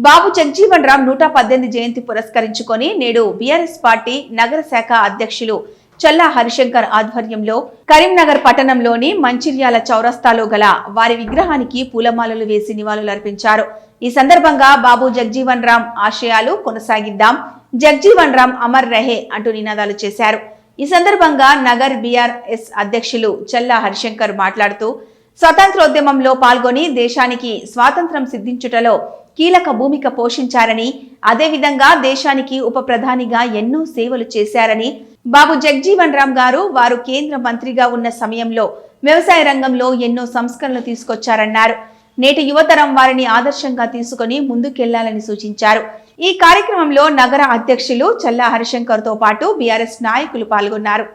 బాబు జగజీవన్ రామ్ 118 జయంతి పురస్కరించుకొని నేడు BRS party నగర శాఖ అధ్యక్షులు చల్లా హరిశంకర్ ఆధ్వర్యంలో కరీంనగర్ పట్టణంలోని మంచిర్యాల చౌరస్తాలో గల వారి విగ్రహానికి పూలమాలలు వేసి నివాళులర్పించారు। ఈ సందర్భంగా బాబు జగజీవన్ రామ్ ఆశయాలు కొనసాగిద్దాం, జగజీవన్ రామ్ అమర్ రహే అంటూ నినాదాలు చేశారు। ఈ సందర్భంగా నగర్ బీఆర్ఎస్ అధ్యక్షులు చల్లా హరిశంకర్ మాట్లాడుతూ స్వాతంత్రోద్యమంలో పాల్గొని దేశానికి స్వాతంత్రం సిద్ధించుటలో కీలక భూమిక పోషించారని, అదేవిధంగా దేశానికి ఉప ప్రధానిగా ఎన్నో సేవలు చేశారని, బాబు జగజీవన్ రామ్ గారు వారు కేంద్ర మంత్రిగా ఉన్న సమయంలో వ్యవసాయ రంగంలో ఎన్నో సంస్కరణలు తీసుకొచ్చారన్నారు। నేటి యువతరం వారిని ఆదర్శంగా తీసుకుని ముందుకెళ్లాలని సూచించారు। ఈ కార్యక్రమంలో నగర అధ్యక్షులు చల్లా హరిశంకర్ తో పాటు బీఆర్ఎస్ నాయకులు పాల్గొన్నారు।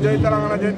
जय तेलंगाना जय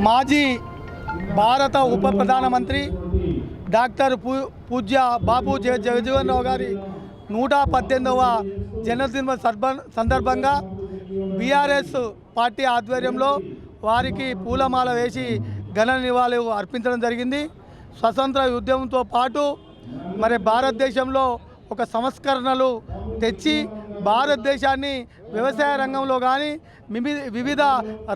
మాజీ భారత ఉప ప్రధానమంత్రి డాక్టర్ పూజ్య బాబు జగజీవన్ రావు గారి 118వ జన్మదిన సందర్భంగా బీఆర్ఎస్ పార్టీ ఆధ్వర్యంలో వారికి పూలమాల వేసి ఘన నివాళులు అర్పించడం జరిగింది। స్వతంత్ర ఉద్యమంతో పాటు మరి భారతదేశంలో ఒక సంస్కరణలు తెచ్చి భారతదేశాన్ని వ్యవసాయ రంగంలో కానీ వివిధ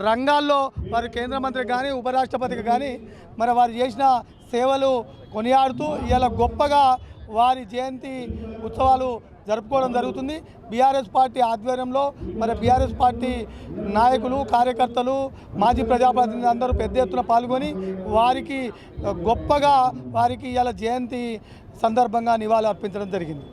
రంగాల్లో వారి కేంద్ర మంత్రి కానీ ఉపరాష్ట్రపతికి కానీ మరి వారు చేసిన సేవలు కొనియాడుతూ ఇలా గొప్పగా వారి జయంతి ఉత్సవాలు జరుపుకోవడం జరుగుతుంది। బీఆర్ఎస్ పార్టీ ఆధ్వర్యంలో మరి బీఆర్ఎస్ పార్టీ నాయకులు, కార్యకర్తలు, మాజీ ప్రజాప్రతినిధులు అందరూ పెద్ద ఎత్తున పాల్గొని వారికి గొప్పగా వారికి ఇలా జయంతి సందర్భంగా నివాళులు అర్పించడం జరిగింది।